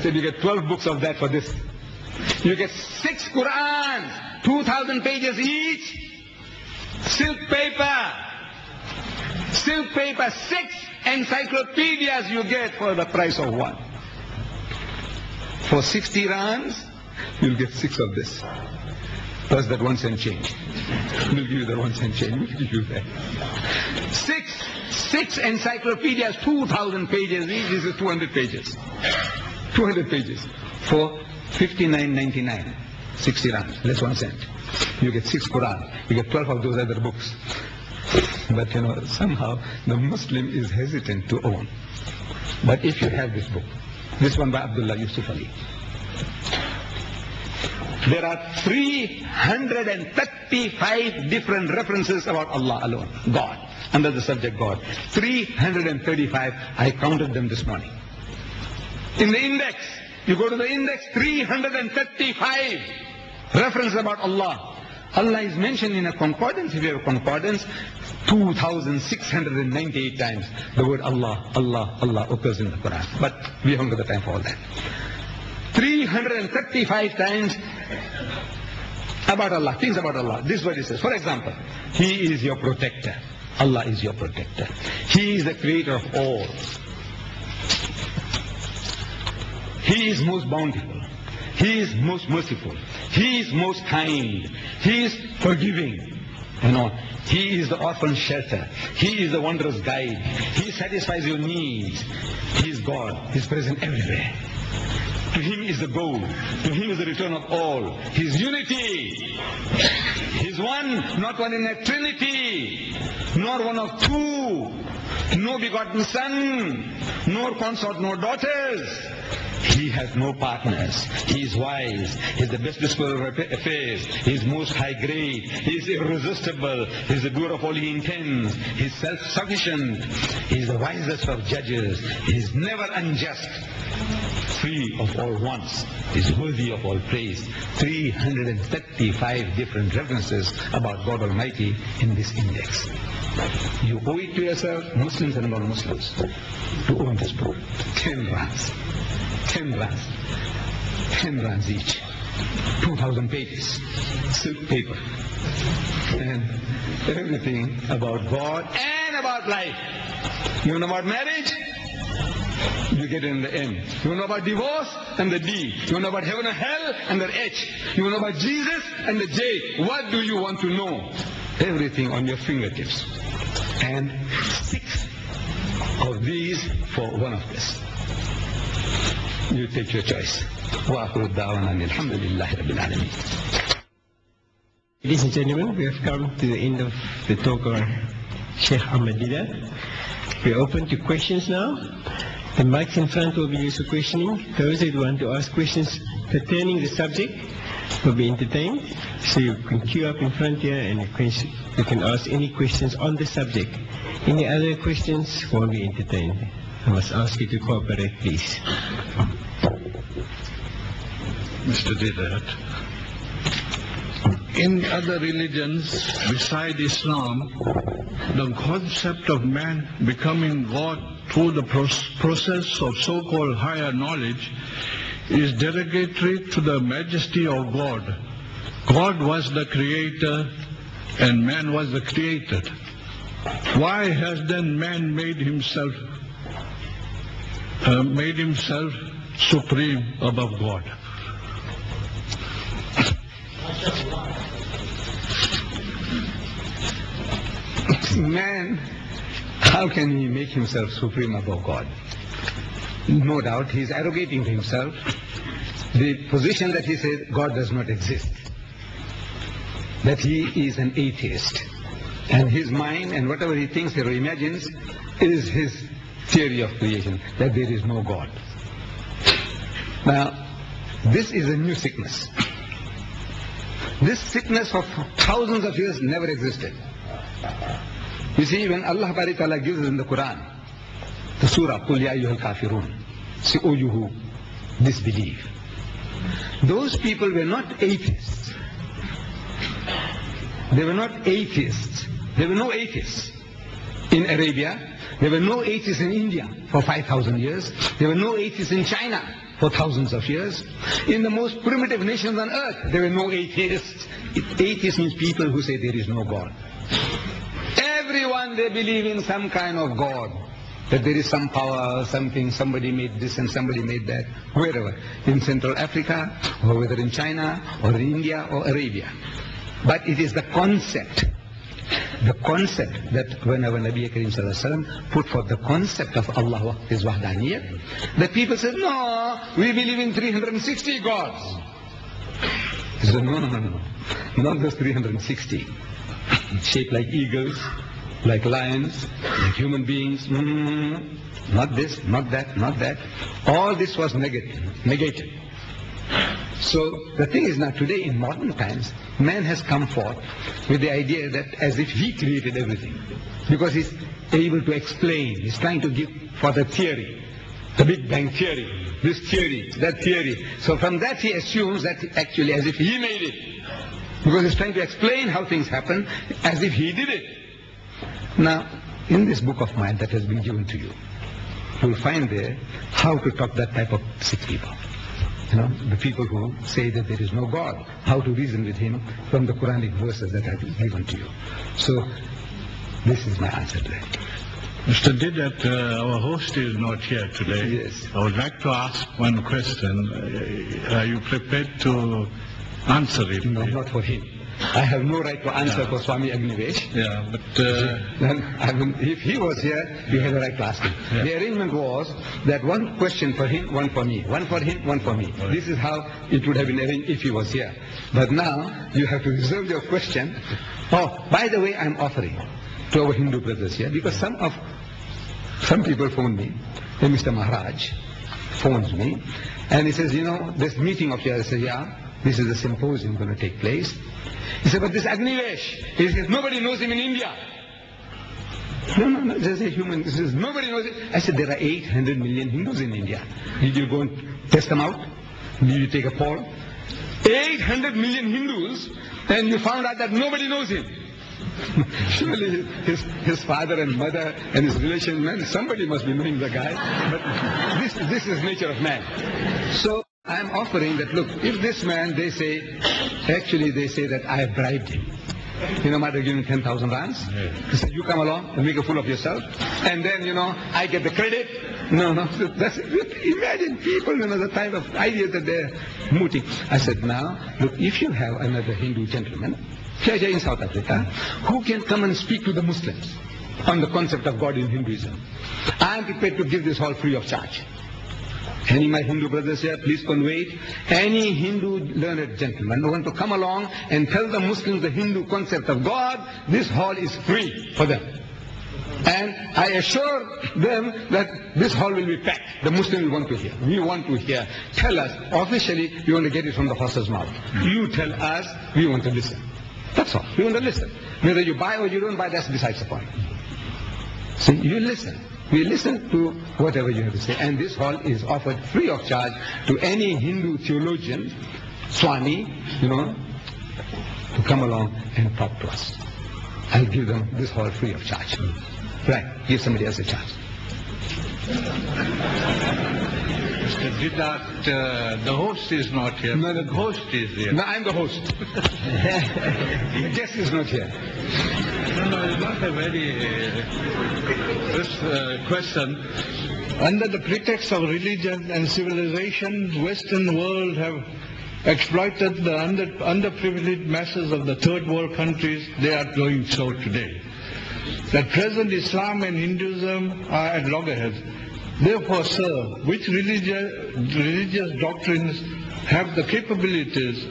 said, you get 12 books of that for this. You get 6 Qur'ans, 2,000 pages each. Silk paper. Silk paper, 6 encyclopedias you get for the price of one. For 60 rands, you'll get 6 of this. Plus that 1 cent change. We'll give you that 1 cent change. We'll give you that. 6 encyclopedias, 2,000 pages each. This is 200 pages. 200 pages. For 59.99. 60 rands. That's 1 cent. You get 6 Quran. You get 12 of those other books. But somehow the Muslim is hesitant to own. But if you have this book, this one by Abdullah Yusuf Ali, there are 335 different references about Allah alone, God, under the subject God. 335, I counted them this morning. In the index, you go to the index, 335 references about Allah. Allah is mentioned in a concordance. If you have a concordance, 2,698 times the word Allah, Allah, Allah occurs in the Quran. But we haven't got the time for all that. 335 times about Allah, things about Allah. This is what it says. For example, He is your protector. Allah is your protector. He is the creator of all. He is most bountiful. He is most merciful. He is most kind. He is forgiving. He is the orphan shelter. He is the wondrous guide. He satisfies your needs. He is God. He is present everywhere. To Him is the goal. To Him is the return of all. His unity. He's one, not one in a trinity, nor one of two, no begotten son, nor consort, nor daughters. He has no partners. He is wise. He is the best disposer of affairs. He is most high grade. He is irresistible. He is the doer of all He intends. He is self-sufficient. He is the wisest of judges. He is never unjust. Free of all wants. He is worthy of all praise. 335 different references about God Almighty in this index. You owe it to yourself, Muslims and non-Muslims, to own this book. 10 rands. 10 rands. 10 rands each. 2,000 pages. Silk paper. And everything about God and about life. You know about marriage? You get it in the end. You know about divorce and the D. You know about heaven and hell and the H. You know about Jesus and the J. What do you want to know? Everything on your fingertips. And 6 of these for one of this. You take your choice. Ladies and gentlemen, we have come to the end of the talk on Sheikh Ahmadiyya. We are open to questions now. The mics in front will be used for questioning. Those that want to ask questions pertaining to the subject will be entertained. So you can queue up in front here and you can ask any questions on the subject. Any other questions won't be entertained. I must ask you to cooperate, please. Mr. Didat, in other religions beside Islam, the concept of man becoming God through the process of so-called higher knowledge is derogatory to the majesty of God. God was the creator and man was the created. Why has then man made himself supreme above God? Man, how can he make himself supreme above God? No doubt he is arrogating to himself the position that he says God does not exist, that he is an atheist, and his mind and whatever he thinks or imagines is his theory of creation, that there is no God. Now, this is a new sickness. This sickness for thousands of years never existed. You see, when Allah Ta'ala gives us in the Quran, the surah, Qul Ya Ayyuhal Kafirun, say, O you who disbelieve. Those people were not atheists. They were not atheists. There were no atheists in Arabia. There were no atheists in India for 5,000 years. There were no atheists in China for thousands of years. In the most primitive nations on earth, there were no atheists. Atheists means people who say there is no God. Everyone, they believe in some kind of God, that there is some power, something, somebody made this and somebody made that, wherever, in Central Africa, or whether in China, or in India, or Arabia. But it is the concept that whenever Nabi Karim Sallallahu Alaihi Wasallam put forth the concept of Allah, His Wahdaniyat, the people said, no, we believe in 360 gods. He said, no, not those 360. Shaped like eagles, like lions, like human beings. Not this, not that, not that. All this was negated. So the thing is now, today in modern times, man has come forth with the idea that as if he created everything. Because he's able to explain, he's trying to give for the theory, the Big Bang theory, this theory, that theory. So from that he assumes that actually as if he made it. Because he's trying to explain how things happen as if he did it. Now, in this book of mine that has been given to you, you'll find there how to talk that type of sick people. You know, the people who say that there is no God, how to reason with him from the Quranic verses that I've given to you. So, this is my answer to that. Mr. Didat, our host is not here today. Yes. I would like to ask one question. Are you prepared to answer it? No, not for him. I have no right to answer for Swami Agnivesh. Yeah, but... if he was here, you had a right to ask him. Yeah. The arrangement was that one question for him, one for me. One for him, one for me. Right. This is how it would have been arranged if he was here. But now, you have to reserve your question. Oh, by the way, I'm offering to our Hindu brothers here, because some people phone me, and Mr. Maharaj phones me, and he says, you know, this meeting of yours, I say, yeah, this is a symposium going to take place. He said, but this Agnivesh, he says, nobody knows him in India. No, this is a human, this is, nobody knows it. I said, there are 800 million Hindus in India. Did you go and test them out? Did you take a poll? 800 million Hindus, and you found out that nobody knows him. Surely his father and mother and his relation, man, somebody must be knowing the guy. But this is nature of man. So I am offering that, look, if this man, they say that I have bribed him. You know, might have given 10,000 rands. He said, you come along and make a fool of yourself. And then, you know, I get the credit. No, that's it. Imagine people, you know, the kind of idea that they're mooting. I said, now, look, if you have another Hindu gentleman, here in South Africa, who can come and speak to the Muslims on the concept of God in Hinduism, I am prepared to give this hall free of charge. Any of my Hindu brothers here, please convey it. Any Hindu learned gentleman who want to come along and tell the Muslims the Hindu concept of God, this hall is free for them. And I assure them that this hall will be packed. The Muslims will want to hear. We want to hear. Tell us. Officially, we want to get it from the horse's mouth. You tell us, we want to listen. That's all. We want to listen. Whether you buy or you don't buy, that's besides the point. See, you listen. We listen to whatever you have to say. And this hall is offered free of charge to any Hindu theologian, Swami, you know, to come along and talk to us. I'll give them this hall free of charge. Right, give somebody else a chance. Mr. Didat, the host is not here. No, the host is here. No, I'm the host. The guest is not here. No, it's not a very question. Under the pretext of religion and civilization, Western world have exploited the underprivileged masses of the third world countries. They are doing so today. At present, Islam and Hinduism are at loggerheads. Therefore, sir, which religious doctrines have the capabilities